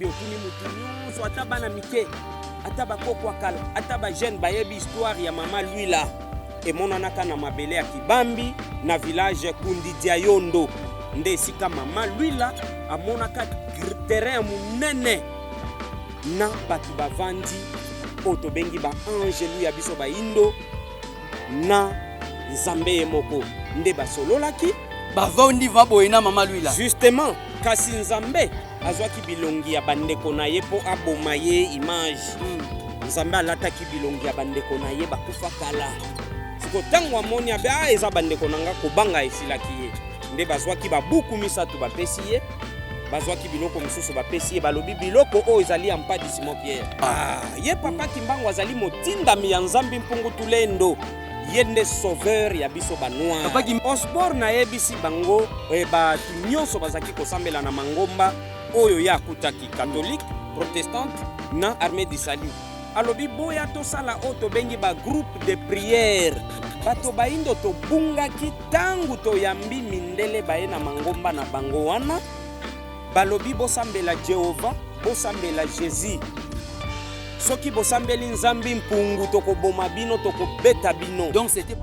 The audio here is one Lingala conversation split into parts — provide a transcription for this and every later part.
Biotuni mutu so ataba na mike ataba kokwa kala ataba jeune bayebi histoire ya mama Luila emonanaka na mabele ya Kibambi na village Kundidia Yondo nde esika mama Luila amonaka terrain munene na batu bavandi oto bengi ba angelu ya biso ba indo na nzambe moko nde basololaki bavandi vaboyena mama Luila justement kasi nzambe azwaki bilongi ya bandeko na ye po aboma ye image nzambe alataki bilongi ya bandeko na ye bakufa kala siko tango amoni abe eza bandeko nanga kobanga esilaki ye nde bazwaki babuku misatu bapesi ye bazwaki biloko mosusu bapesi ye balobi biloko oyo ezali ya mpadi Simon Pierre ye papa Kimbangu azali motindami ya nzambe mpungu tulendo ye nde sauveur ya biso banoir osport na yebisi bango batu nyonso bazaki kosambela na mangomba oyo ya akutaki catholique protestante na armée du salut alobi boya tosala oyo tobengi ba groupe de prière bato baindo tobungaki tangu toyambi mindele baye na mangomba na bango wana balobi bosambela Jehova bosambela Jésus soki bosambeli nzambi mpungu tokoboma bino tokobeta bino donc c'était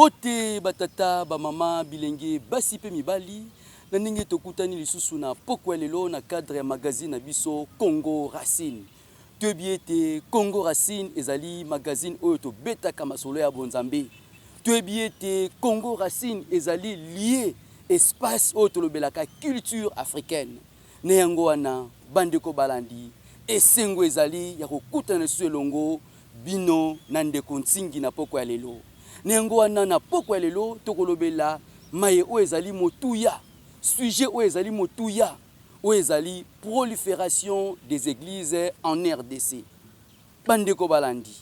bote batata ba mama bilenge basi pe mibali na ndenge tokutani lisusu na pokwa lelo na cadre ya magazine na biso Congo Racine toyebi Congo Racine ezali magazine oyo tobetaka masolo ya bonzambe toyebi Congo Racine ezali lié espace oyo tolobelaka culture africaine ne yango wana bandeko balandi esengo ezali ya kokutana lisusu elongo bino na ndeko ntingi na pokwa lelo nengo wana na pokwa lelo tokolobela maye o ezali motuya sujet o ezali motuya o ezali prolifération des églises en RDC bandeko balandi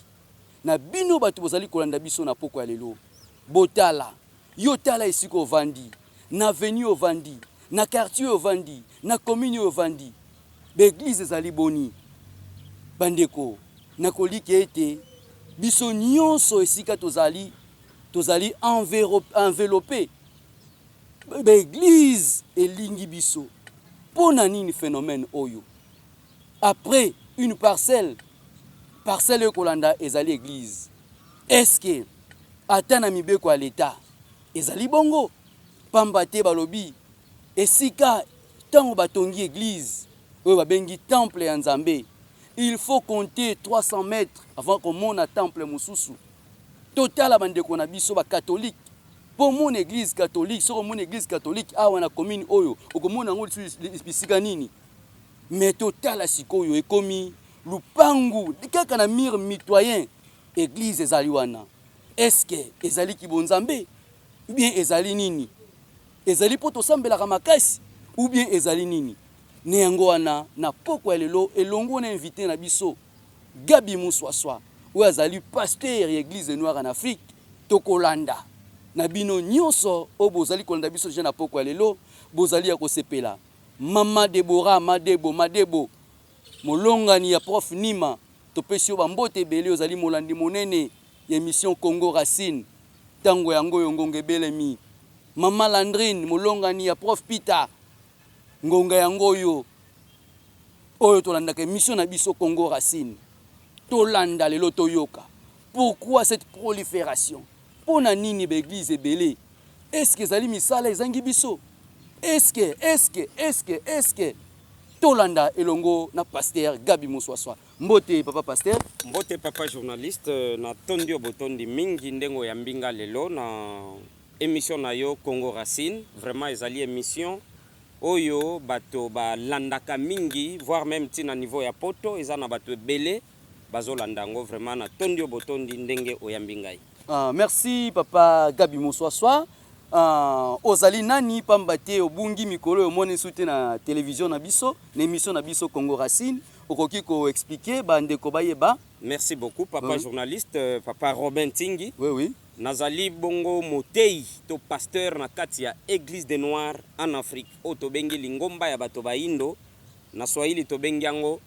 na bino batu bozali kolanda biso na pokwa lelo botala yotala esiko ovandi na avenue ovandi na quartier ovandi na commune ovandi l'église ezali boni bandeko nakoliki ete biso nyonso esika tozali enveloppé l'église elingi biso pona nini phénomène oyo après une parcelle kolanda ezali église est-ce que atana mibeko ya l'état ezali bongo pamba te balobi esika tango batongi église oyo babengi temple ya Nzambe il faut compter 300 mètres avant komona temple mosusu total bandeko na biso ba catholique pour mon église catholique sur mon église catholique awa na commune oyo okomona ngo bisika nini mais total sikoyo ekomi lupangu dikaka na mire mitoyen église ezali wana est-ce que ezali kibonzambe ou bien ezali nini ezali poto sambelaka makasi ou bien ezali nini ne yango wana na pokwa lelo elongo na invité na biso Gabi Muswaswa ou azali pasteur église noire en Afrique tokolanda na bino nyonso o bozali kolanda biso je na pokwa lelo bozali ya kosepela mama Deborah Madebo molongani ya prof Nima topesi yo bambote bele ozali molandi monene ya émission Congo Racine tango yango yongonge belemi mama Landrine molongani ya prof Peter ngonga yango yo oyo tolanda ka émission na biso Congo Racine tolanda lelo toyoka Pourquoi cette prolifération? pona nini ba église ebele est-ce que ezali misala ezangi biso est-ce que tolanda elongo na pasteur Gabi Muswaswa. Mbote papa pasteur. Mbote papa journaliste na tondi obotondi mingi ndengo ya mbinga lelo na émission na yo Congo Racine. Vraiment ezali émission oyo bato ba landaka mingi voire même tina niveau ya poto ezana bato ebele bazo landango vraiment na tondi obotondi ndenge oyambingai. Merci papa Gabi Muswaswa. Ozali nani pambate obungi mikolo omone soute na télévision na biso na émission na biso Congo Racine okoki ko expliquer bande ko bayeba. Merci beaucoup papa journaliste papa Robin Tingi. Oui. Nazali bongo motei to pasteur na kati ya Église des Noirs en Afrique o to bengi lingomba ya bato ba Indo na Swahili to bengi yango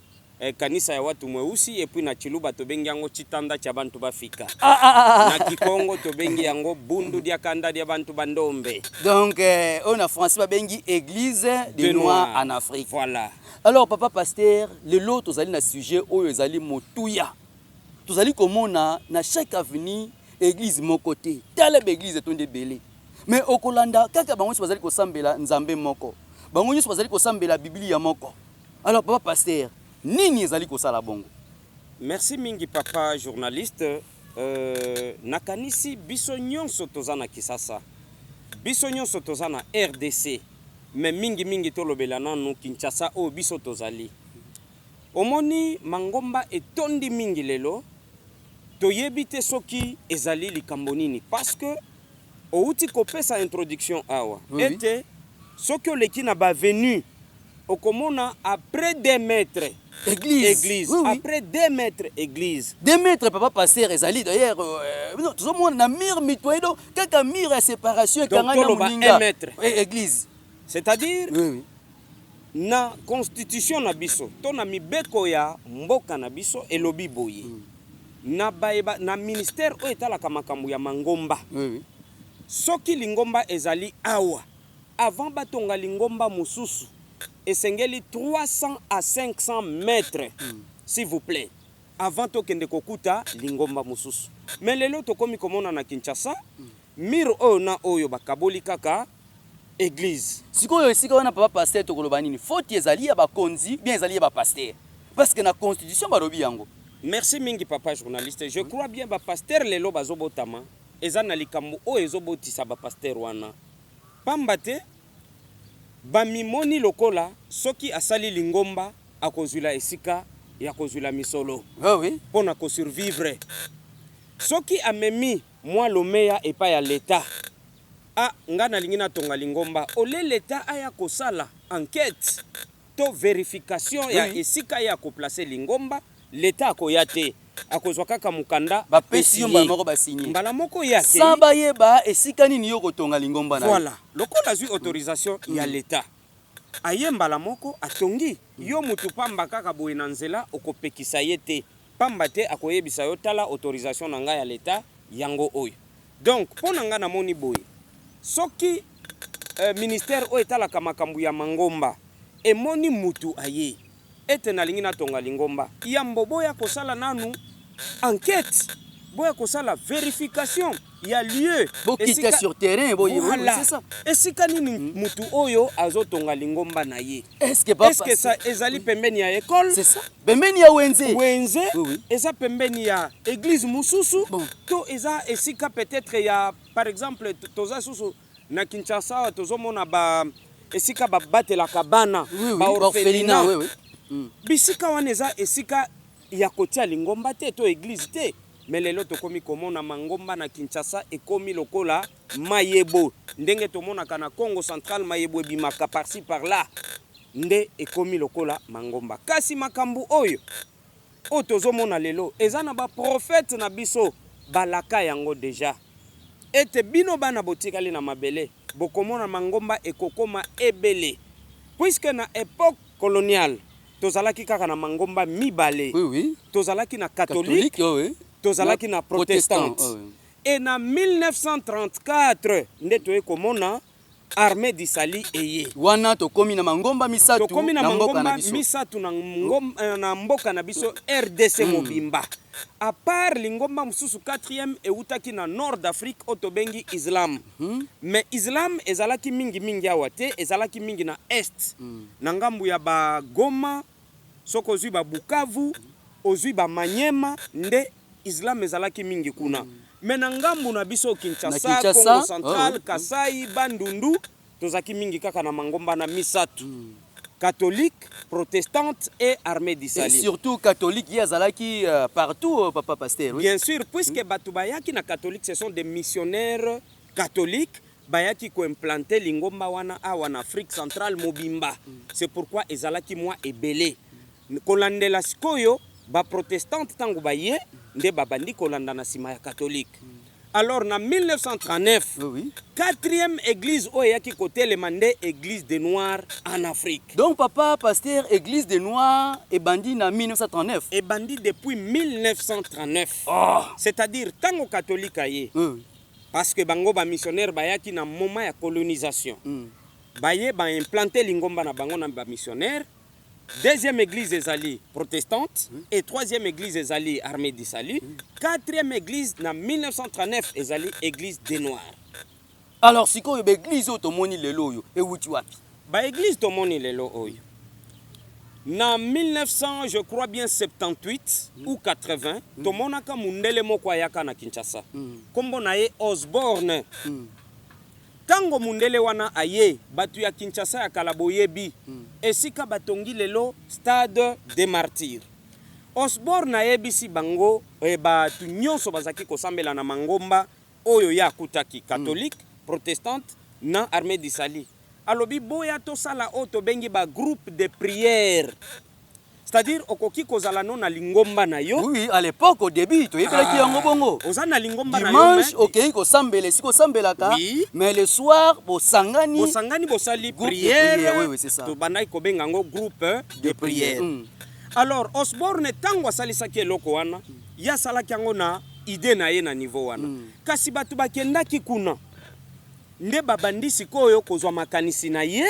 kanisa ya watu mweusi et puis na Chiluba to bengi yango chitanda cha bantu bafika. Na Kikongo to bengi yango bundu dia kanda dia bantu bandombe. Donc on a français ba bengi Église des Noirs en Afrique. Voilà. Alors papa pasteur, le lot tozali na sujet oyo ezali motuya. Tozali komona na chaque avenue église moko te. Tala ba église tonde belé. Mais okolanda kaka bango bazali ko sambela nzambe moko. Bango nyuso bazali ko sambela Biblia moko. Alors papa pasteur, nini ezali ko sala bongo? Merci mingi papa journaliste. Nakanisi biso nyonso tozana kisasa. Biso nyonso tozana RDC. Mais mingi tolobela nanu Kinshasa o biso tozali. Omoni mangomba etondi mingi lelo. Toyebite soki ezali likambo nini parce que outi kopesa introduction awa ete soki oleki na ba venu okomona après 2 mètres église oui. Après 2 mètres église 2 mètres papa pasteur ezali d'ailleurs non tout le monde na mur mitoyedo kaka mur ya séparation kangana muninga 1 mètre église c'est-à-dire na constitution na biso to na mibeko ya mboka na biso elobi boye na ministère o etalaka makambo ya mangomba. Soki lingomba ezali awa avant batonga lingomba mususu esengeli 300 à 500 mètres s'il vous plaît avant tokende kokuta lingomba mususu. Mais lelo tokomi komona na Kinshasa miro oyo na oyo bakaboli kaka église. Sikoyo esika wana papa pasteur tokoloba nini faute ezali ya bakonzi bien ezali ya ba pasteur parce que na constitution balobi yango. Merci mingi papa journaliste. Je crois bien ba pasteur lelo bazobotama ezana likambo o ezobotisa ba pasteur wana. Pambate ba mimoni lokola soki asali lingomba akozula esika ya kozula misolo. Oui. Pona ko survivre. Soki amemi moi lomeya epa ya l'état. Ngana lingina tonga lingomba ole l'état aya kosala enquête to vérification ya esika ya ko placer lingomba. L'état akoyate akozwa kaka mukanda ba pesi yo mbala moko ba signer mbala moko yake samba yeba esika nini yo kotonga lingomba na voilà lokola zui autorisation ya l'état aye mbala moko atongi yo mutu pamba kaka boye na nzela okopekisa yete pamba te akoyebisa yo tala autorisation na nga ya l'état yango oyo donc pona nga na moni boye soki ministère o etalaka makambo ya mangomba emoni mutu aye ete na lingi na tonga lingomba yambo boya kosala nanu enquête boya kosala vérification ya lieu bokita sur terrain boye c'est ça esika nini mutu oyo azotonga lingomba na ye est-ce que ça ezali pembeni ya école c'est ça pembeni ya wenze oui. Eza pembeni ya église mususu to eza esika peut-être ya par exemple toza susu na Kinshasa tozomona ba esika babatela kabana ba orphelinat oui. Bisika wana eza esika ya kotia lingomba te to église te mais lelo tokomi komona mangomba na Kinshasa ekomi lokola mayebo ndenge tomonaka na Congo central mayebo ebimaka par-ci par-là nde ekomi lokola mangomba kasi makambu oyo tozomona lelo eza na ba prophète na biso balaka yango déjà ete bino bana botikali na mabele bokomona mangomba ekokoma ebele puisque na époque coloniale tozalaki kaka na mangomba mibale tozalaki na catholique tozalaki na protestante et na 1934 nde toye komona armée d'Isali eye wana tokomi na mangomba misatu tokomi na mboka na mangomba biso. misatu na mboka na biso RDC mobimba. À part lingomba mususu 4e eutaki na nord d'Afrique otobengi Islam. Mais Islam ezalaki mingi awa te, ezalaki mingi na est. Na ngambu ya ba Goma, soko ozwi ba Bukavu, ozwi ba Manyema, nde Islam ezalaki mingi kuna. Mais na ngambu na biso Kinshasa, Congo Central, Kasai, Bandundu, tozaki mingi kaka na mangomba na misatu. Catholique, protestante et armée d'Isali. Et surtout catholique, il y a partout, papa pasteur. Oui? Bien sûr, puisque Batubayaki na catholique, ce sont des missionnaires catholiques. Bayaki ko implanté lingomba wana awa na Afrique centrale mobimba. C'est pourquoi ezalaki moi ebele. Kolandela sikoyo ba protestante tangu baye nde babandi kolanda na sima ya catholique. Alors, en 1939, Oui. 4e église oyaki côté le mandé église des Noirs en Afrique. Donc, papa, pasteur, église des Noirs est bandit en 1939. Et bandit depuis 1939. C'est-à-dire, tant au catholique aye. Parce que bango ba missionnaire bayaki na moment ya colonisation. Baye ba implanté lingomba na bango na ba missionnaire. Deuxième église ezali protestante et troisième église ezali armée d'Isali. Quatrième église na 1939 ezali église des Noirs. Alors siko yobe église otomoni lelo yo e wuti wapi? Ba église tomoni lelo oyo. Na 1900 je crois bien 78 ou 80 tomonaka mundele moko ayaka na Kinshasa. Kombo na ye Osborne. Tango mundele wana aye batu ya Kinshasa ya Kalaboyebi esika batongi lelo stade des martyrs. Osborne ayebisi bango batu nyonso bazaki kosambela na mangomba oyo ya kutaki catholique, protestante na armée d'Isali. Alobi boya to sala oto bengi ba groupe de prière. C'est-à-dire okoki kozala non na lingomba na yo. Oui, à l'époque au début to yekelaki yango bongo. Ozana lingomba na yo. Dimanche okei ko sambele siko sambelaka. Oui. Mais le soir bosangani bosali prière. Oui, c'est ça. To banai ko benga ngo groupe de prière. Alors Osborne tango salisaki eloko wana ya salaki yango na idée na ye na niveau wana. Kasi batu bakendaki kuna nde babandi sikoyo kozwa makanisi na ye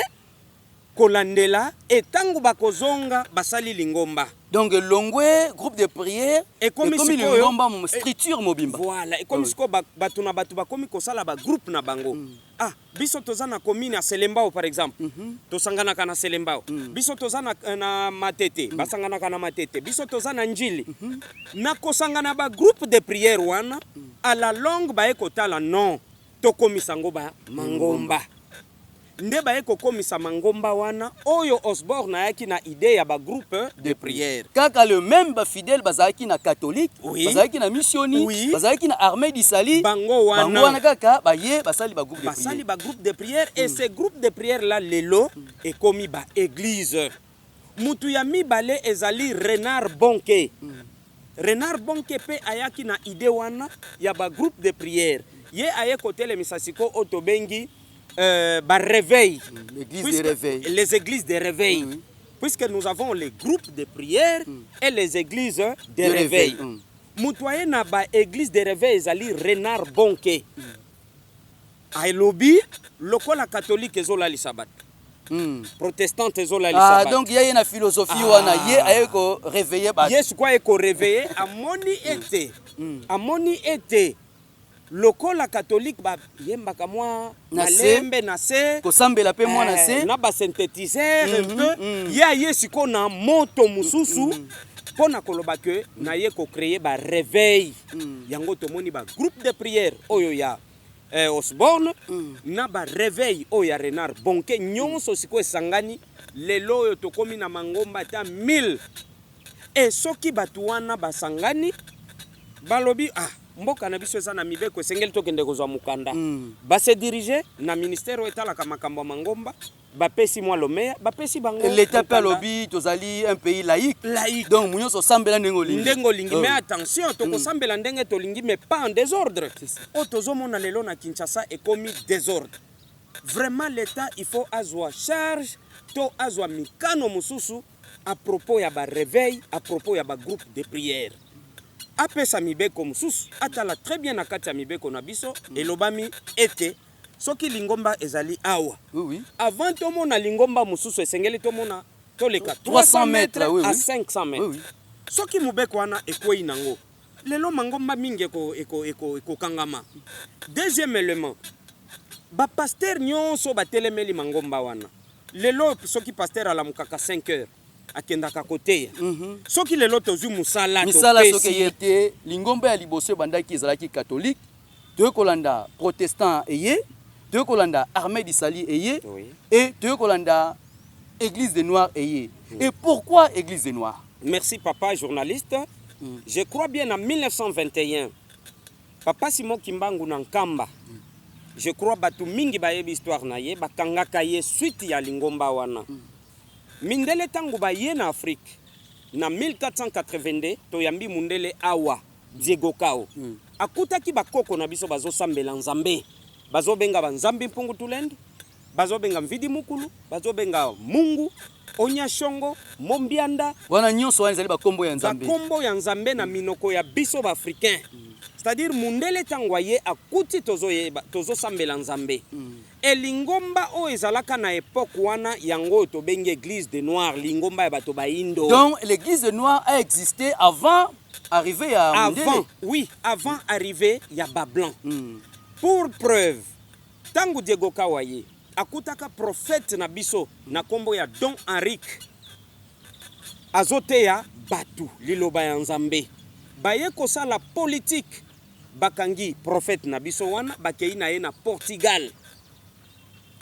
kolandela etango bakozonga basali lingomba. Donc longwe groupe de prière et comme lingomba structure mobimba. Voilà, et comme siko batu na batu bakomi kosala ba groupe na bango. Ah, biso tozana commune à Selembao par exemple. Tosangana kana Selembao. Biso tozana na Matete, basangana kana Matete. Biso tozana Njili. Na kosangana ba groupe de prière wana à la longue ba ekotala non. Tokomisango ba mangomba. Nde baye kokomisa mangomba wana oyo Osborne ayaki na idée ya ba groupe de prière. Kaka le même ba fidèle bazaki na catholique, oui. Bazaki na missioni, oui. Bazaki na armée d'Isali. Bango wana kaka baye basali ba groupe de prière. Basali ba groupe de prière et ces groupes de prière là lelo et komi ba église. Mutu ya mibale ezali Renard Bonke. Renard Bonke pe ayaki na idée wana ya ba groupe de prière. Ye aye kote le misasiko otobengi réveil. Les églises de réveil. Puisque nous avons les groupes de prière et les églises de réveil. Moutoye na ba église de réveil ezali Renard Bonke. Ailobi lokola catholique ezola lisabat. Protestante ezola lisabat. Ah donc il y a une philosophie wana ye ayeko réveiller ba. Yes quoi eko réveiller amoni ete lokola catholique ba yembaka mwa malembe na se ko sambela pe mwa na se na ba synthétiseur un peu ya yesiko na moto mususu pona koloba ke na ye ko créer ba réveil yango tomoni ba groupe de prière oyo ya Osborne na ba réveil oyo ya Renard Bonke nyonso siko esangani lelo oyo tokomi na mangomba ta 1000 et soki batu wana basangani balobi mboka na biso eza na mibeko esengeli tokende kozwa mukanda base diriger na ministère etalaka makambo mangomba bapesi mwa lomeya bapesi bango l'état pe lobi tozali un pays laïque donc munyoso sambela ndengo lingi mais attention tokosambela ndenge tolingi mais pas en désordre otozomona lelo na Kinshasa ekomi désordre vraiment l'état il faut azwa charge to azwa mikano mususu à propos ya ba réveil à propos ya ba groupe de prière. Apesa mibeko mususu atala très bien na kati ya mibeko na biso elobami ete soki lingomba ezali awa Oui, oui. avant tomona lingomba mususu esengeli tomona toleka 300 mètres, oui, à oui. 500 mètres. Oui, oui. Soki mobeko wana ekwei nango lelo mangomba mingi ekokangama. Deuxième élément, bapaster nyonso batelemeli mangomba wana lelo soki paster alamukaka 5 heures akendaka koteya soki lelo tozwi musala soki yete lingomba ya liboso bandaki ezalaki catholique to kolanda protestant eye to kolanda armée d'Isali eye et to kolanda église des noirs eye. Et pourquoi église des noirs? Merci papa journaliste. Je crois bien en 1921 papa Simon Kimbangu na Nkamba. Je crois batu mingi bayebi histoire na ye bakangaka ye suite ya lingomba wana. Mindele tangu baye na Afrique na 1482 toyambi mundele awa Diego Kao. Akutaki bakoko na biso bazosambela nzambe. Bazobenga banzambi mpungu tulende, bazobenga mvidi mukulu, bazobenga mungu, onyashongo, mombianda. Wana nyonso wana ezali bakombo ya nzambe. Bakombo ya nzambe na minoko ya biso ba africain. C'est-à-dire mundele tangwaye akuti tozo sambela nzambe. Elingomba o ezalaka na époque wana yango to bengi église des noirs, lingomba ya bato ba indo. Donc l'église des noirs a existé avant arriver à Mundele. Avant, oui, avant arriver ya ba blanc. Pour preuve, tangu Diego Kawaye akutaka prophète na biso na kombo ya Don Henrique azoteya batu liloba ya nzambe. Baye kosala politique bakangi prophète na biso wana bakei na ye na Portugal.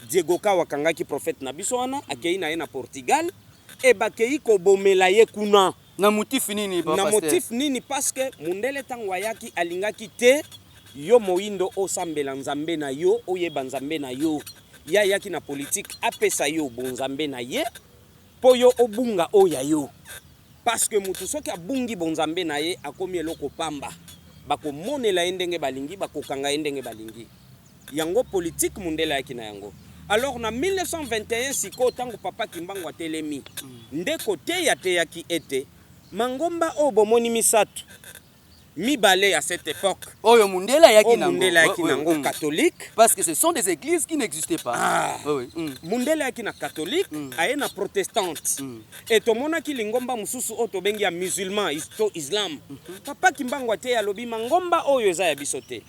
Diego Kawa kangaki prophète na biso wana akei na ye na Portugal e bakei kobomela ye kuna. Na motif nini ba pasteur? Na motif nini parce que mundele tangwayaki alingaki te yo moindo osambela nzambe na yo oyeba nzambe na yo ya yaki na politique apesa yo bonzambe na ye po yo obunga oya yo parce que mutu soki abungi bonzambe na ye akomi eloko pamba bako monela ndenge balingi bakokanga ndenge balingi yango politique mundela yaki na yango. Alors na 1921 siko tango papa Kimbangu atelemi ndeko te ya te yaki ete mangomba o bomoni misatu mibale à cette époque. Oyo mundela yaki nango. Mundela yaki nango catholique. Parce que ce sont des églises qui n'existaient pas. Ah. Oui. Mundela yaki na catholique, aye na protestante. Et tomona ki lingomba mususu oto bengi ya musulman, islam. Papa Kimbangu ate alobi mangomba oyo eza ya bisote.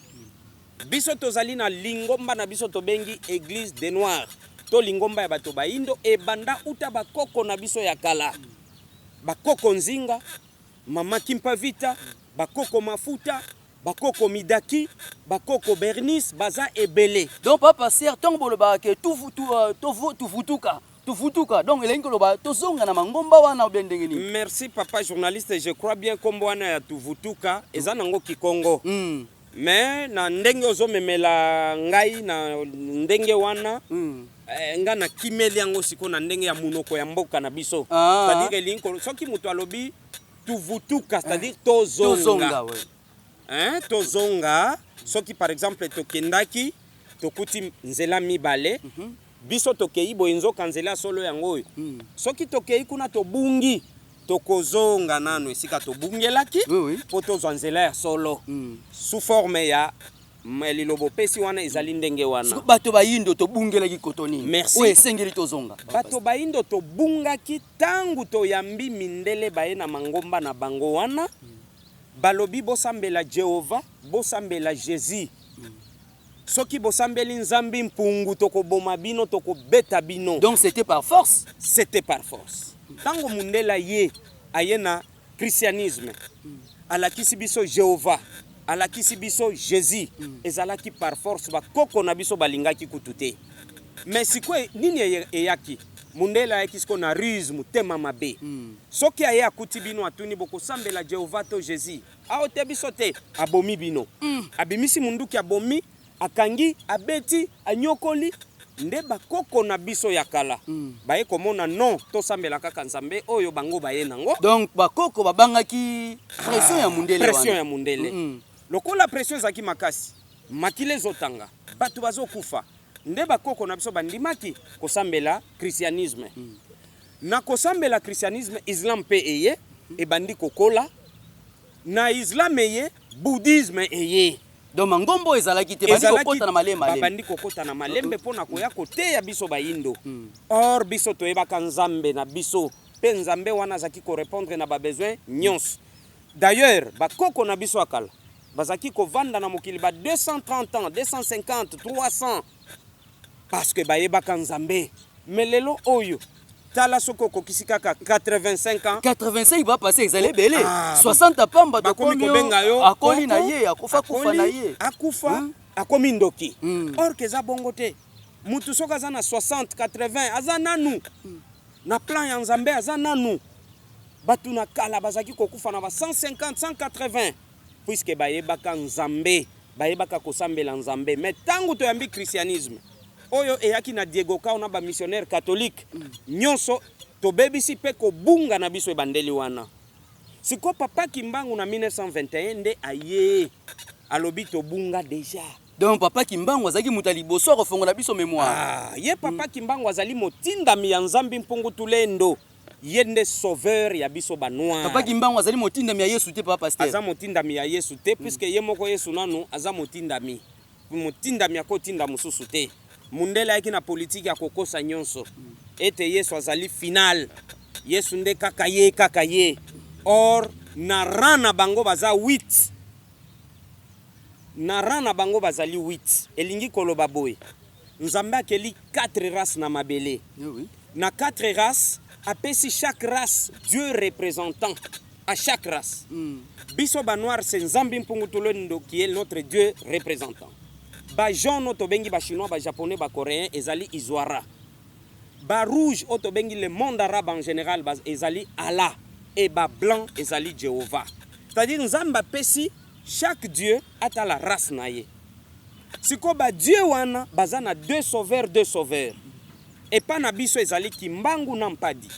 Bisoto zali na lingomba na bisoto bengi église des noirs. To lingomba ya bato baindo e banda uta bakoko na biso ya kala. Bakoko nzinga, mama Kimpavita, bakoko mafuta, bakoko midaki, bakoko bernice, baza ebele. Donc papa pasteur tango boloba ke tufutuka. Donc elengi loba tozonga na mangomba wana obendenge ni. Merci papa journaliste, je crois bien kombo wana ya tufutuka eza nango Kikongo. Mais na ndenge ozomemela ngai na ndenge wana nga na kimeli yango siko na ndenge ya munoko ya mboka na biso. C'est-à-dire linko soki mutu alobi tuvutuka, c'est-à-dire tozonga. Hein, tozonga soki par exemple tokendaki tokuti nzela mibale biso tokei boyenzo kanzela solo yango soki tokei kuna tobungi tokozonga nano esika tobungelaki po tozwa nzela ya solo sous forme ya lilobo pesi wana ezali ndenge wana. Bato baindo tobungelaki kotoni. Merci. Oye sengeli tozonga. Bato baindo tobungaki tangu toyambi mindele baye na mangomba na bango wana. Balobi bosambela Jehova, bosambela Jésus. Soki bosambeli nzambi mpungu tokoboma bino tokobeta bino. Donc c'était par force. C'était par force. Tango mundela ye ayena christianisme. Alakisi biso Jehova. Alakisi biso Jésus ezalaki par force bakoko na biso balingaki kutute. Mais sikwe nini eyaki mundela yaki siko na ruse mutema mabe. Soki aye akuti bino atuni boko sambela Jehova to Jésus aote biso te abomi bino. Abimisi munduki abomi akangi abeti anyokoli nde bakoko na biso ya kala. Baye komona non to sambela kaka nzambe oyo bango baye nango. Donc bakoko babangaki pression ya mundele wana. Pression ya mundele. Lokola pression zaki makasi makile zotanga batu bazokufa nde bakoko na biso bandimaki kosambela christianisme. Na kosambela christianisme islam pe eye ebandi kokola na islam eye bouddhisme eye donc mangombo ezalaki te bandi kokota na malembe bandi kokota na malembe pona koya koteya biso bayindo or biso toyebaka nzambe na biso pe nzambe wana zaki ko répondre na ba besoin nyonso. D'ailleurs bakoko na biso akala bazaki kovanda na mokili ba 230 ans 250 300 parce que bayebaka nzambe. Mais lelo oyo tala soko kokisi kaka 85 ans 85 va passer exalé belé 60 pamba to komio akoli na ye akufa kufa na ye akufa akomi ndoki or que za bongo te mutu soka aza na 60 80 aza nanu na plan ya nzambe aza nanu batu na kala bazaki kokufa na ba 150 180 puisque bayebaka nzambe bayebaka kosambela nzambe. Mais tangu toyambi christianisme oyo eyaki na Diego Kao na ba missionnaire catholique nyonso tobebisi pe kobunga na biso ebandeli wana. Siko papa Kimbangu na 1921 nde aye alobi tobunga déjà. Donc papa Kimbangu azaki mutali boso kofongola biso mémoire. Ye papa Kimbangu azali motindami ya nzambi mpungu tulendo. Ye nde sauveur ya biso banoir. Papa Kimbangu azali motindami ya Yesu te papa pasteur. Aza motindami ya Yesu te puisque ye moko Yesu nanu aza motindami. Motindami akotinda mususu te. Mundela yaki na politique ya kokosa nyonso. Ete Yesu azali final. Yesu nde kaka ye. Or na rana bango baza 8. Na rana bango bazali 8. Elingi koloba boy. Nzambe akeli 4 races na mabele. Oui. Na 4 races, apesi chaque race Dieu représentant à chaque race. Biso ba noir c'est Nzambi mpungu tulendo qui est notre Dieu représentant. Ba jaune otobengi ba chinois ba japonais ba coréen ezali Izwara. Ba rouge otobengi le monde arabe en général ba ezali Allah et ba blanc ezali Jéhovah. C'est-à-dire Nzamba pesi chaque Dieu ata la race na ye. Siko ba Dieu wana bazana deux sauveurs. Et pas na biso ezali Kimbangu na Mpadi.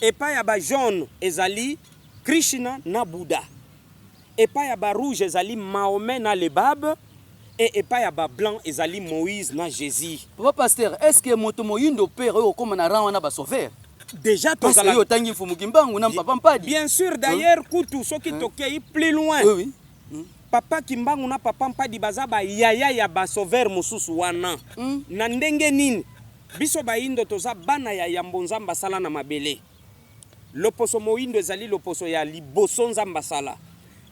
Et pas ya ba jaune ezali Krishna na Bouddha. Et pas ya ba rouge ezali Mahomet na Lebab. Et pas ya ba blanc ezali Moïse na Jésus. Papa pasteur, est-ce que moto moyindo père oyo comme na rang wana ba sauveur? Déjà parce que yo tangi fumu Kimbangu na papa Mpadi. Bien sûr d'ailleurs kutu soki tokei plus loin. Oui. Papa Kimbangu na papa Mpadi baza ba yaya ya ba sauveur mususu wana. Na ndenge nini? Biso ba indo toza bana ya yambo nzamba sala na mabele. Loposo moindo ezali loposo ya liboso nzamba sala.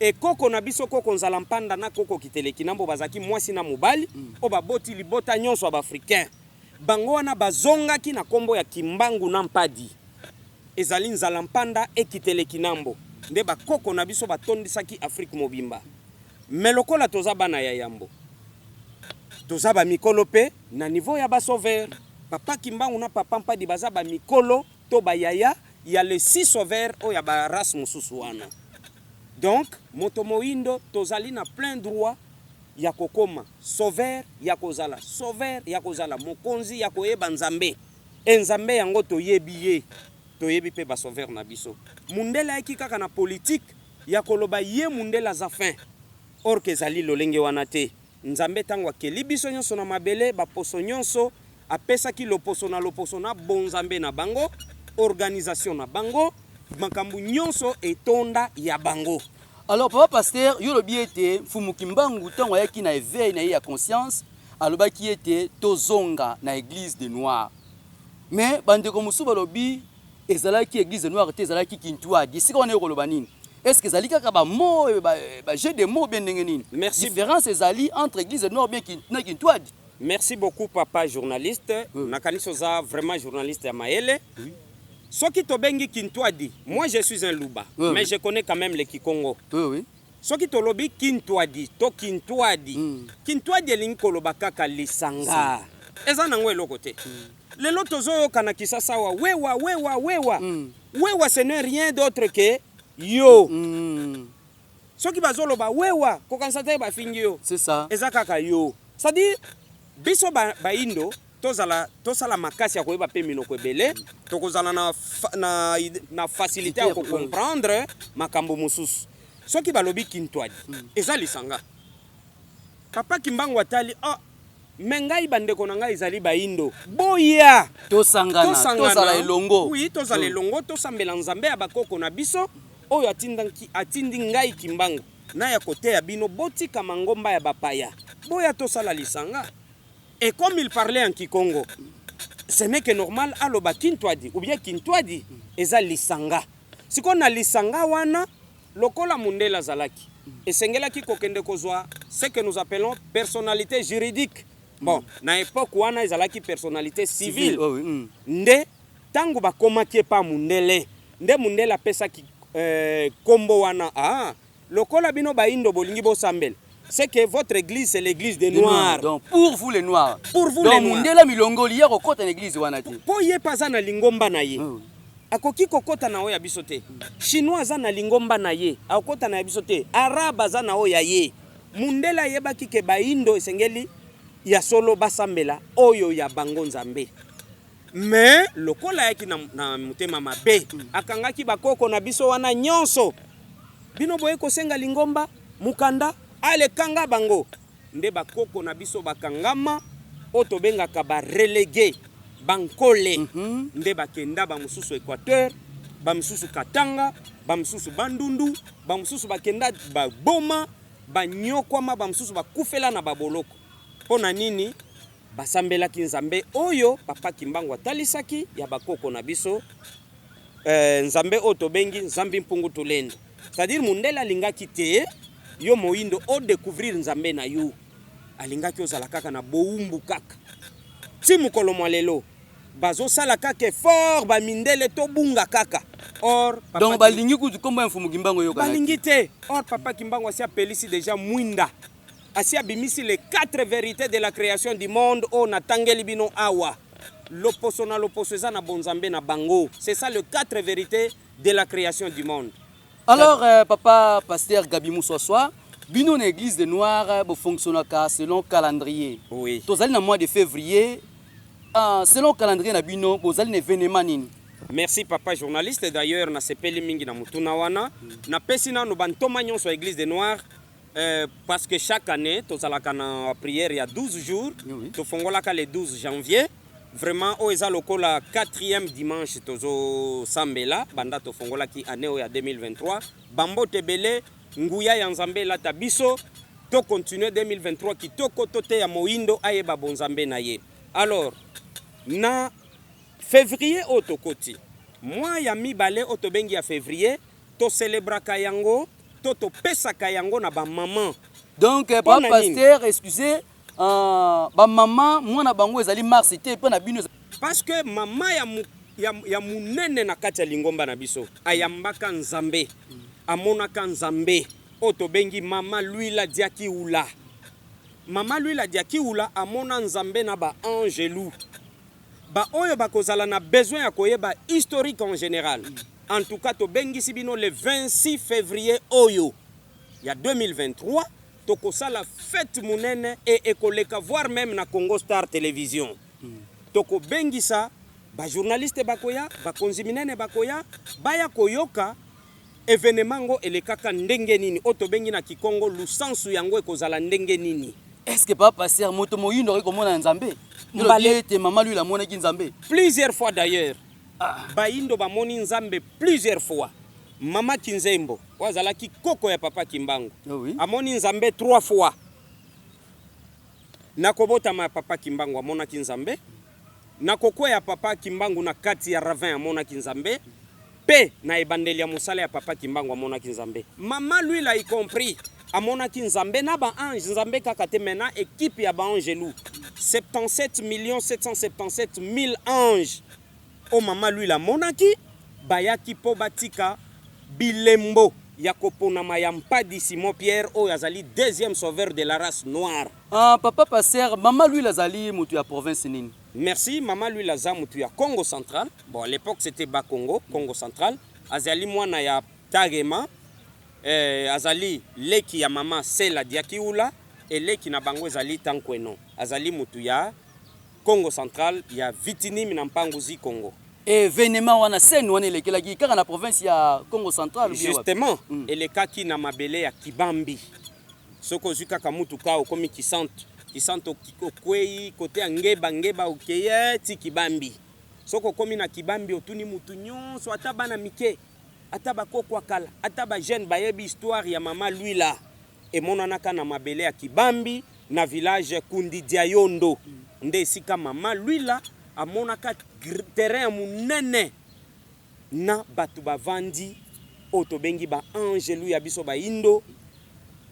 E koko na biso koko nzala mpanda na koko kiteleki nambo bazaki mwasi na mobali o baboti libota nyonso ba africain. Bango wana bazongaki na kombo ya Kimbangu na Mpadi. Ezali nzala mpanda e kiteleki nambo. Nde ba koko na biso batondisaki Afrique mobimba. Melokola toza bana ya yambo. Toza ba mikolo pe na niveau ya ba sauveur. Papa Kimbangu na papa Mpadi baza ba mikolo to ba yaya ya les 6 sauveurs o ya ba race mususu wana. Donc moto moindo tozali na plein droit ya kokoma sauveur ya kozala mokonzi ya koyeba nzambe nzambe yango toyebi ye toyebi pe ba sauveur na biso. Mundela eki kaka na politique ya koloba ye mundela za fin or que zali lolenge wana te. Nzambe tango akeli biso nyonso na mabele ba poso nyonso apesaki loposo na bonzambe na bango organisation na bango makambu nyonso etonda ya bango. Alors papa pasteur yo lobi ete fumu Kimbangu tango yaki na éveil na ya conscience alobaki ete tozonga na église des noirs. Mais bandeko musu balobi ezalaki église des noirs te ezalaki Kintwadi. Sika on est koloba nini? Est-ce que ezali kaka ba mots ba jeu de mots bien ndenge nini? Merci. Différence ezali entre église des noirs bien Kintwadi. Merci beaucoup papa journaliste. Nakaniso za vraiment journaliste ya maele. Oui. Soki tobengi Kintwadi, moi je suis un Luba, mais je connais quand même les Kikongo. Oui. Soki tolobi Kintwadi, to Kintwadi. Kintwadi elingi koloba kaka lisanga. Eza nango eloko te. Lelo tozoyo kana kisasa wa wewa. Wewa ce n'est rien d'autre que yo. Soki bazoloba wewa, kokansate ba fingi yo. C'est ça. Eza kaka yo. C'est-à-dire biso ba indo tosala makasi ya koyeba pe minoko ebele tokozala na facilité ya ko comprendre makambo mususu. Soki balobi Kintwadi eza lisanga. Papa Kimbangu atali mengai bandeko na ngai ezali baindo boya tosangana elongo. Oui, tozala elongo tosambela nzambe ya bakoko na biso oyo atindi ngai Kimbangu na ya kote ya bino botika mangomba ya bapaya boya tosala lisanga. Et comme il parlait en Kikongo, ce n'est que normal aloba kintwadi ou bien kintwadi eza lisanga. Siko na lisanga wana lokola mundela zalaki esengelaki kokende kozwa ce que nous appelons personnalité juridique. Bon, na époque wana ezalaki personnalité civile. Oh, oui. Nde tangu bakomaki pa mundele nde mundela pesaki kombo wana lokola bino baindo bolingi bosambela. C'est que votre église c'est l'église des noirs. Donc pour vous les noirs. Pour vous donc, les noirs. Mundela milongoli ya kokota na église wana te. Po ye paza na lingomba na ye. Oh. Akoki kokota na oya biso te. Chinois za na lingomba na ye. Akota na biso te. Arabe za na oya ye. Mundela yebaki ke baindo esengeli ya solo basambela oyo ya bango nzambe. Mais lokola yaki na mutema mabe akangaki bakoko na biso wana nyonso. Bino boye kosenga lingomba mukanda ale kanga bango nde bakoko na biso bakangama oto bengaka ba relégué bankole nde bakenda ba mususu Équateur ba mususu Katanga ba mususu Bandundu ba mususu bakenda ba boma ba nyokwama ba mususu bakufela na baboloko pona nini basambelaki nzambe oyo papa Kimbangu atalisaki ya bakoko na biso nzambe oto bengi nzambi mpungu tulende. C'est-à-dire mundela lingaki te yo moindo o découvrir nzambe na yo alingaki ozala kaka na boumbu kaka ti mukolo mwalelo bazo sala kaka fort ba mindele to bunga kaka or papa donc balingi kutu komba mfumu Kimbangu yo balingi te or papa Kimbangu asi apelisi déjà mwinda asi abimisi les 4 vérités de la création du monde o natangeli bino awa loposo na loposo eza na bonzambe na bango. C'est ça le 4 vérités de la création du monde. Alors, papa pasteur Gabi Moussouassoua, bino na église des noirs fonctionnaka selon calendrier. Oui. Tozali na mois de février, selon calendrier na bino, bozali na événement nini? Merci papa journaliste. D'ailleurs, na sepeli mingi na mutuna wana. Na pesina no bantoma nyonso à église des noirs parce que chaque année, tozalaka na prière il y a 12 jours. Oui. Tofongolaka le 12 janvier. Vraiment, o eza lokola 4e dimanche tozo sambela banda tofongola ki année o ya 2023 bambo tebele nguya ya nzambe la tabiso to continuer 2023 ki toko tote ya moindo ayeba bonzambe na ye. Alors na février o tokoti mois ya mibale o tobengi ya février to célébraka yango to pesaka yango na ba maman. Donc papa pasteur, excusez, ba maman mwana bango ezali mars te pe na bino parce que mama ya munene na kati ya lingomba na biso ayambaka nzambe amonaka nzambe oto bengi mama Luila Diakiula. Mama Luila Diakiula amona nzambe na ba angelou ba oyo bakozala na besoin ya koyeba historique en général. En tout cas to bengi sibino le 26 février oyo ya 2023 toko la fête munene et ekoleka voir même na Congo Star Télévision. Toko bengisa ba journaliste bakoya ba konzi minene bakoya baya koyoka événement ngo elekaka ndenge nini oto bengi na Kikongo lusansu yango ekozala ndenge nini. Est-ce que papa pasteur moto moyindo ko mona nzambe? Mbale te mama lui la mona ki nzambe. Plusieurs fois d'ailleurs. Baindo ba moni nzambe plusieurs fois. Mama Kinzembo wazalaki koko ya papa Kimbangu. Oh oui. Amoni nzambe 3 fois. Nakobota ma papa Kimbangu amona kinzambe. Nakokwe ya papa Kimbangu na kati ya ravin amona kinzambe. Pe na ebandeli ya musala ya papa Kimbangu amona kinzambe. Mama lui la y compris amona kinzambe na ba ange nzambe kaka te mena équipe ya ba angelou 77 777 000 anges. O mama lui la monaki bayaki po batika bilembo ya koponama ya mpadi Simon Pierre o yazali deuxième sauveur de la race noire. Papa pasteur mama lui la zali mutu ya province nini? Merci, maman lui la za mutu ya Congo central. Bon à l'époque c'était bas Congo, Congo central. Azali mwana ya Tagema. Azali leki ya mama Sela Diakiula et leki na bango ezali Tankweno. Azali mutu ya Congo central ya Vitinim na Mpanguzi Congo. Événement wana scène wana elekelaki kaka na province ya Congo central. Justement, elekaki na mabele ya Kibambi. Soko zuka kamutu ka okomi kisanto kwei kote ya ngeba okeye ti Kibambi. Soko komi na Kibambi otuni mutu nyonso ata bana mike ata bakoko kala ata ba jeune bayebi histoire ya mama Lwila emonanaka na mabele ya Kibambi na village Kundidia Yondo nde esika mama Lwila amonaka terrain munene na batu bavandi oto bengi ba angelu ya biso ba indo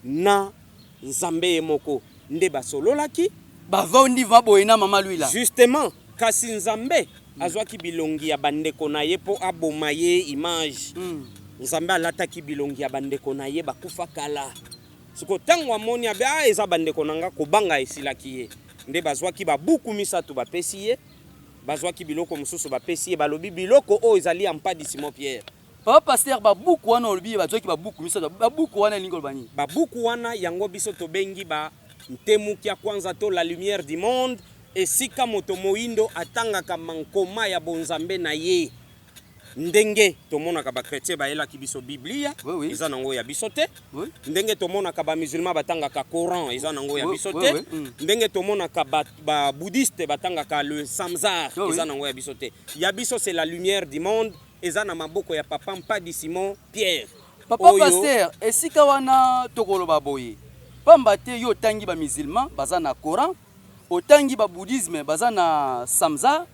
na nzambe moko nde basololaki bavandi vaboyena mama Lwila justement kasi nzambe azwaki bilongi ya bandeko na ye po aboma ye image nzambe alataki bilongi ya bandeko na ye bakufa kala siko tango amoni abe eza bandeko nanga kobanga esilaki ye nde bazwaki babuku misatu bapesi ye bazwaki biloko mosusu bapesi ye balobi biloko oyo ezali ya mpadi Simon Pierre. Papa Pasteur babuku wana olobi bazwaki babuku misatu babuku wana elingi oloba nini? Babuku wana yango biso tobengi ba ntemuki ya kwanza to la lumière du monde esika moto moindo atangaka mankoma ya bonzambe na ye ndenge tomonaka ba chrétien bayelaki biso Biblia eza nango ya biso te ndenge tomonaka ba musulman batangaka Coran eza nango ya biso te ndenge tomonaka ba bouddhiste batangaka le Samsar eza nango ya biso te ya biso c'est la lumière du monde eza na maboko ya papa Mpadi Simon Pierre. Papa Pasteur esika wana tokoloba boye pamba te yo tangi ba musulman baza na Coran otangi ba bouddhisme baza na Samsar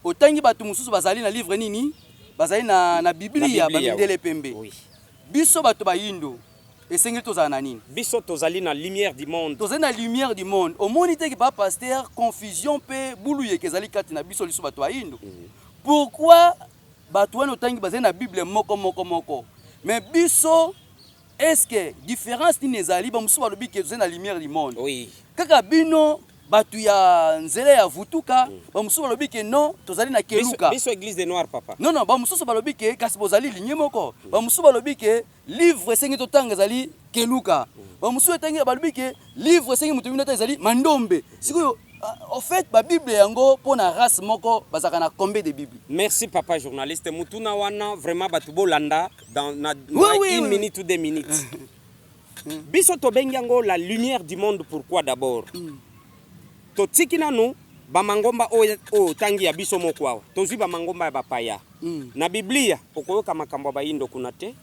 otangi batu mususu bazali na livre nini bazali na Biblia bamindele pembe biso bato ba yindo esengeli tozala na nini biso tozali na lumière du monde tozali na lumière du monde omoni te ke Papa Pasteur confusion pe buluye kezali kati na biso liso bato ba yindo pourquoi bato wana otangi bazali na Bible moko mais biso est-ce que différence ni ezali ba mususu balobi ke tozali na lumière du monde kaka bino batu ya nzela ya vutuka ba mususu balobi ke non tozali na keluka biso église de noir papa non ba mususu balobi ke kasi bozali ligne moko ba mususu balobi ke livre sengi totanga ezali keluka ba mususu etangi balobi ke livre sengi mutu minota ezali mandombe sikoyo en fait ba Bible yango pona race moko bazaka na combien de Bible. Merci papa journaliste mutuna wana vraiment batu bolanda dans une minute ou 2 minutes biso to bengango la lumière du monde. Pourquoi d'abord totiki nanu bamangomba o tangi ya biso moko awa tozwi bamangomba ya bapaya na Biblia okoyoka makambo ba indo kuna te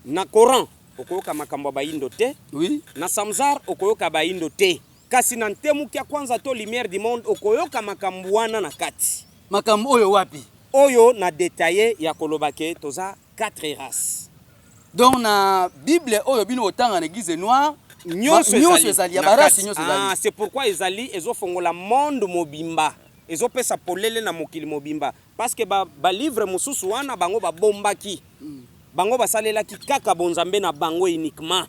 na Coran okoyoka makambo ba indo te na Samsar okoyoka ba indo te kasi na ntemuki ya kwanza to lumière du monde okoyoka makambo wana na kati makambo oyo wapi oyo na détaillé ya kolobake toza 4 races donc na Bible oyo bino otanga na église noire nyonso ezali ya barasi nyonso ezali c'est pourquoi ezali ezofongola monde mobimba ezopesa polele na mokili mobimba parce que ba livre mususu wana bango babombaki bango basalelaki kaka bonzambe na bango uniquement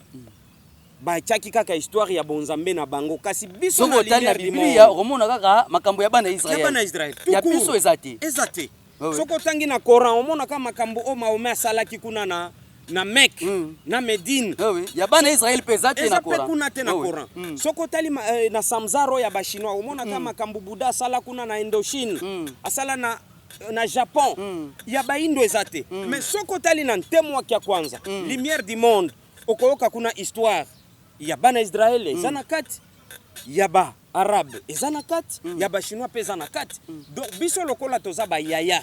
bachaki kaka histoire ya bonzambe na bango kasi biso na Biblia romona kaka makambo ya bana Israël ya biso ezate soko tangi na Coran omona kaka makambo o Mahomet asalaki kuna na Mecque na Medine ya bana Israël pesate na Coran kuna te na Coran soko tali na Samsaro ya ba Chinois omona kaka makambo Buddha asala kuna na Indochine asala na Japon ya ba Indo ezate mais soko tali na ntemo ya kwanza lumière du monde okoyoka kuna histoire ya bana Israël ezana kati ya ba arabe ezana kati ya ba chinois pe ezana kati donc biso lokola toza ba yaya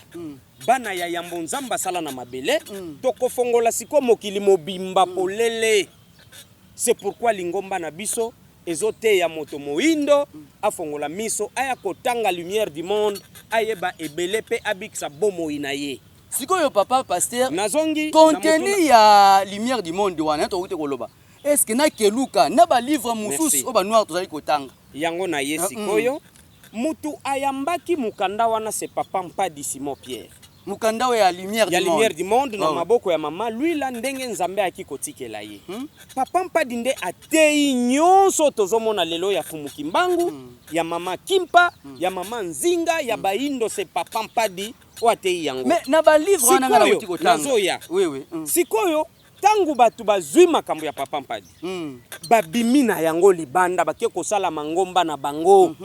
bana ya yambo nzamba sala na mabele tokofongola siko mokili mobimba polele c'est pourquoi lingomba na biso ezote ya moto moindo afongola miso aya kotanga lumière du monde ayeba ebele pe abikisa bomo inaye sikoyo Papa Pasteur nazongi contenu ya lumière du monde wana to ute koloba est-ce que na keluka na ba livre mususu o ba noir tozali kotanga yango na yesi koyo mutu ayambaki mukanda wana c'est papa Mpadi Simon Pierre mukanda ya lumière du monde na maboko ya mama Lwila ndenge nzambe akikotikela ye papa Mpadi nde atei nyonso tozomona lelo ya fumuki mbangu ya mama Kimpa ya mama Nzinga ya baindo c'est papa Mpadi o atei yango mais na ba livre wana ngala kotanga nazoya sikoyo tangu batu bazwi makambo ya papa Mpadi babimi na yango libanda bake kosala mangomba na bango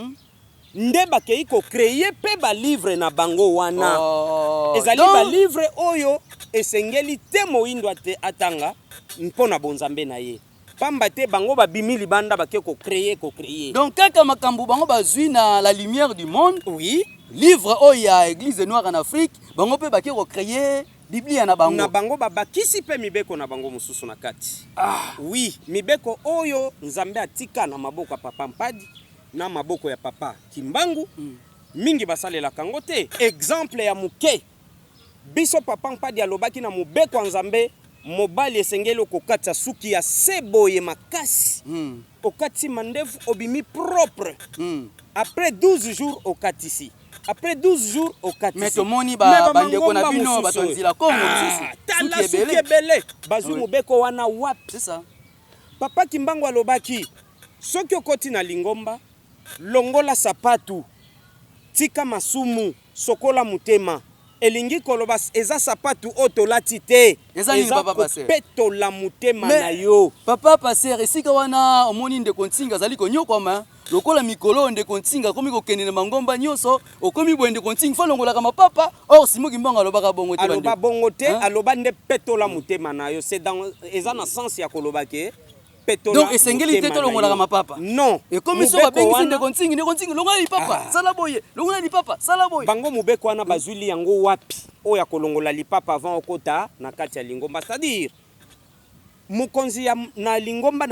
nde bakei ko créer pe ba livre na bango wana ezali ba livre oyo esengeli te moindo ate atanga mpona bonzambe na ye pamba te bango babimi libanda bake ko créer donc kaka makambo bango bazwi na la lumière du monde livre oyo ya église noire en Afrique bango pe bake ko créer Biblia na bango. Na bango babakisi pe mibeko na bango mususu na kati. Oui, mibeko oyo Nzambe atika na maboko ya papa Mpadi na maboko ya papa Kimbangu. Mingi basalela kango te. Exemple ya muke. Biso papa Mpadi alobaki na mubeko ya Nzambe mobali esengeli kokatsa suki ya seboye makasi. Okati mandefu obimi propre. Après 12 jours okatisi. Après 12 jours okatisi. Mais to moni bandeko na bino batonzila kongo mususu. Tala suki ebele. Bazu mubeko wana wapi? C'est ça. Papa Kimbangu alobaki soki okoti na Lingomba longola sapatu tika masumu sokola mutema elingi koloba eza sapatu otolati te eza petola mutema na yo. Papa Passer esika wana omoni ndeko Ntinga zali konyokoma lokola mikolo ndeko Ntinga komi kokende na mangomba nyonso okomi boye ndeko Ntinga fa longola kama papa or Simon Kimbangu alobaka bongo te aloba bongo te aloba nde petola mutema na yo. C'est dans eza na sens ya koloba ke petola. Donc esengeli te to longola kama papa. Non. Et comme so babengisi ndeko Ntinga longola li papa sala boye longola li papa sala boye. Bango mubeko wana bazuli yango wapi oya kolongola li papa avant okota na kati ya Lingomba. C'est-à-dire mukonzi ya na Lingomba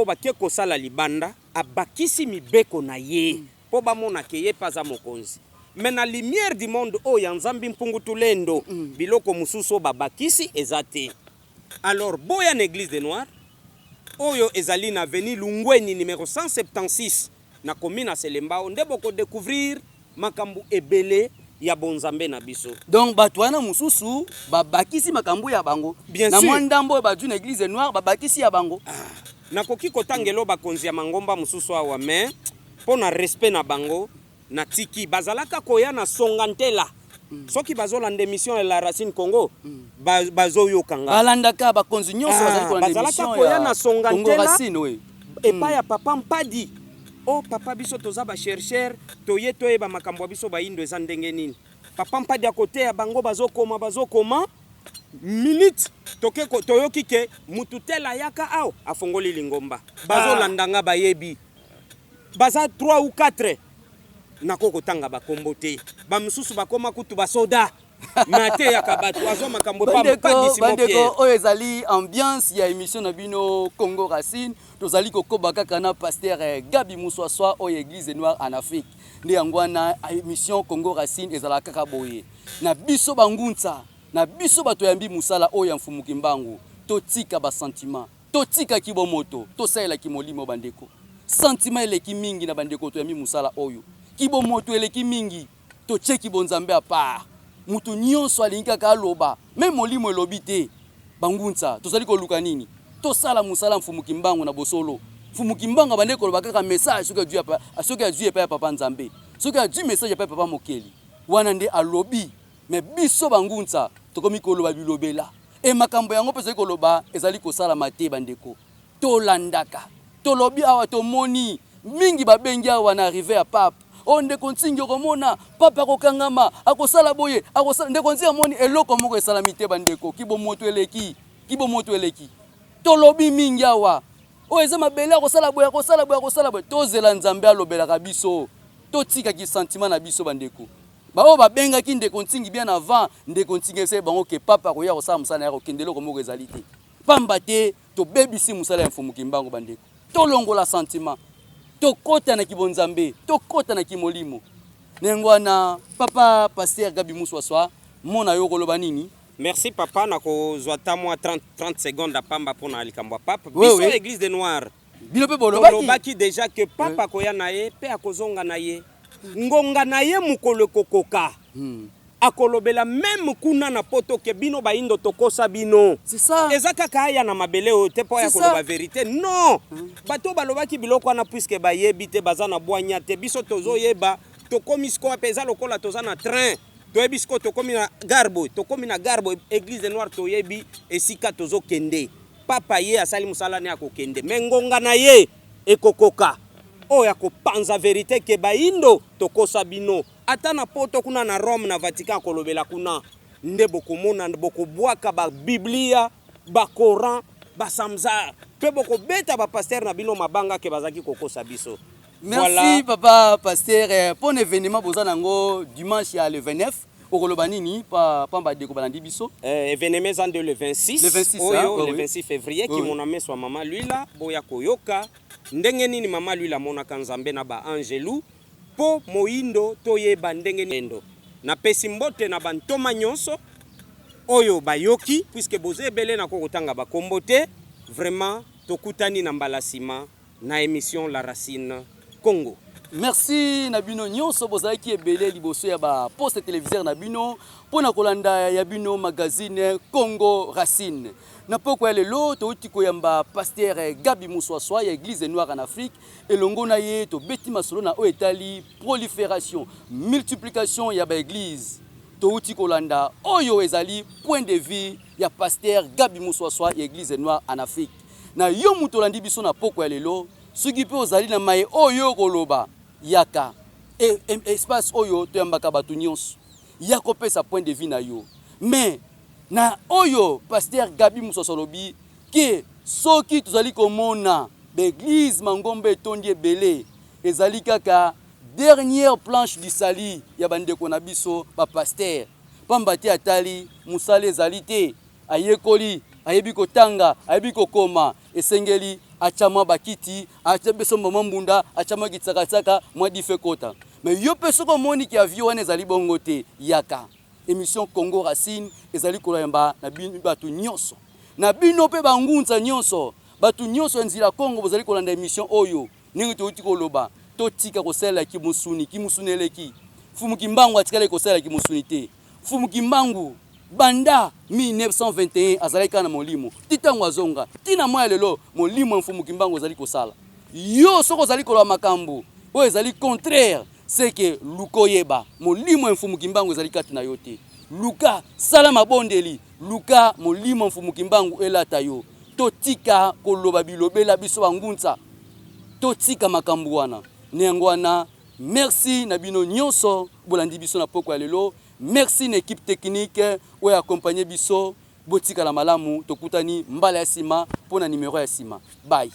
bake kosala libanda abakisi mibeko na ye po bamona ke ye paza mokonzi. Mais na lumière du monde oya Nzambi mpungu tulendo biloko mususu babakisi ezate. Alors boya na église des Noirs oyo ezali na avenue Lungweni numéro 176 na commune Selembao nde boko découvrir makambu ebele ya bonzambe na biso. Donc batwana mususu babakisi makambu ya bango. Bien na sûr. mwandambo baju na église noire babakisi ya bango. Nakoki kotangelo bakonzi ya mangomba mususu awa mais pona respect na bango na tiki bazalaka koya na songantela. Soki bazolanda émission ya La Racine Congo bazoyokanga. Balandaka bakonzi nyonso bazali kolanda émission koya na songantela. Congo Racine oui. Epa ya papa Mpadi. Oh papa biso toza ba chercheur toye toyeba makambo biso ba indo eza ndenge nini. Papa Mpadi à côté ya bango bazokoma minute toyoki ke mututela yaka ao afongoli Lingomba. Bazolandanga bayebi. Baza 3 ou 4 nako kotanga bakombo te. Ba mususu bakoma kutu basoda. Mate ya kabatu azo makambo pa Mpadi Simon Pierre. Bandeko oyo ezali ambiance ya émission na bino Congo Racine. Tozali kokoba kaka na pasteur Gabi Muswaswa oyo église noire en Afrique. Nde yangwana émission Congo Racine ezala kaka boye. Na biso bangunza, na biso bato yambi musala oyo mfumu Kimbangu. Totika ba sentiment, totika kibomoto, tosaela kimolimo bandeko. Sentiment eleki mingi na bandeko to yambi musala oyo. Kibomoto eleki mingi, to cheki bonzambe a part. Mutu nyonso alingi kaka aloba, même molimo elobi te. Bangunza, tozali koluka nini? Tosala musala mfumu Kimbangu na bosolo. Mfumu Kimbangu bande koloba kaka message soki a Dieu pa papa Nzambe. Soki a Dieu message pa papa Mokeli. Wana nde alobi, mais biso bangunza tokomi koloba bilobela. E makambo yango pesa koloba ezali kosala mate bandeko. Tolandaka. Tolobi awa tomoni mingi babengi awa na arrivé à pape. Onde kontingi komona papa kokangama akosala boye akosala nde konzi amoni eloko moko esalamite bandeko kibomoto eleki. Tolobi mingi awa o eza mabele akosala boye tozela Nzambe alobelaka biso totika ki sentiment na biso bandeko bao babenga ki ndeko ntingi bien avant ndeko ntingi ese bango ke papa koya kosala musala ya kokendelo komoko ezali te pamba te to bebisi musala ya mfumu Kimbangu bandeko tolongola sentiment tokota na kibonzambe tokota na kimolimo nengwana papa pasteur Gabi Muswaswa mona yo koloba nini. Merci papa nakozwa ta moi 30 secondes à pamba pona likambo papa biso église des Noirs bino pe bolobaki déjà que papa koya na ye pe akozonga na ye ngonga na ye mukolo kokoka akolobela même kuna na poto ke bino ba indo tokosa bino. C'est ça. Ezaka kaya na mabele o te po ya koloba vérité. Non. Bato balobaki biloko na puisque ba yebi te bazana boanya te biso tozo yeba tokomi sko apeza lokola tozana train. Toyebi sko tokomi na garbo église noire toyebi esika tozo kende. Papa ye asali musala ne akokende. Mengonga na ye ekokoka. O ya kopanza vérité ke ba indo tokosa bino. Ata na poto kuna na Rome na Vatican kolobela kuna nde bokomona bokobwaka ba Biblia ba Coran ba Samza pe bokobeta ba pasteur na bino mabanga ke bazaki kokosa biso. Merci voilà. Papa pasteur pour l'événement bozanango dimanche ya le 29 okoloba nini pamba deko balandi biso événement zande le 26 le 26 oyo le 26 février qui mon ami soit mama Lwila boya koyoka ndenge nini mama Lwila monaka nzambe na ba angelu po moindo toyeba ndenge nendo na pesi mbote na bantoma nyonso oyo bayoki puisque boze ebele na kokotanga bakombo te vraiment tokutani na mbala sima na émission La Racine Congo. Merci Nabino nyonso bozaki ebele liboso ya ba poste téléviseur Nabino pona kolanda ya bino magazine Congo Racine. Na poko lelo touti koyamba pasteur Gabi Muswaswa ya Église Noire en Afrique elongo na ye to beti masolo na o etali prolifération multiplication ya ba église. Touti kolanda oyo ezali point de vue ya pasteur Gabi Muswaswa ya Église Noire en Afrique. Na yo mutolandi biso na poko lelo soki pe ozali na maye oyo koloba yaka espace oyo toyambaka bato nyonso yako pesa point de vue na yo mais na oyo pasteur Gabi Muswaswa lobi ke soki tozali komona l'église Mangombe etondi ebele ezali kaka dernière planche du sali ya bandeko na biso ba pasteur pamba te atali musale ezali te ayekoli ayebi kotanga ayebi kokoma esengeli achama bakiti achebeso mama mbunda achama kitsaka mwa dife kota mais yo peso ko moni ki avion wana ezali bongo te yaka émission Congo Racine ezali kolayamba na bino batu nyonso na bino pe bangunza nyonso batu nyonso nzila Congo bozali kolanda émission oyo ningi touti koloba totika kosala kimusuni kimusuneleki fumu kimbangu atikale kosala kimusuni te fumu kimbangu banda 1921 azalika na molimo titango azonga tina moya lelo molimo mfumu kimbango azali kosala yo soko azali kolwa makambo o ezali contraire c'est que lukoyeba molimo mfumu kimbango azali kati na yote luka sala mabondeli luka molimo mfumu kimbango elata yo totika koloba bilobela biso bangunza totika makambo wana nengwana. Merci na bino nyonso bolandi biso na poko ya lelo. Merci na équipe technique ou accompagner biso botika la malamu tokutani mbala ya sima pona numéro ya sima. Bye.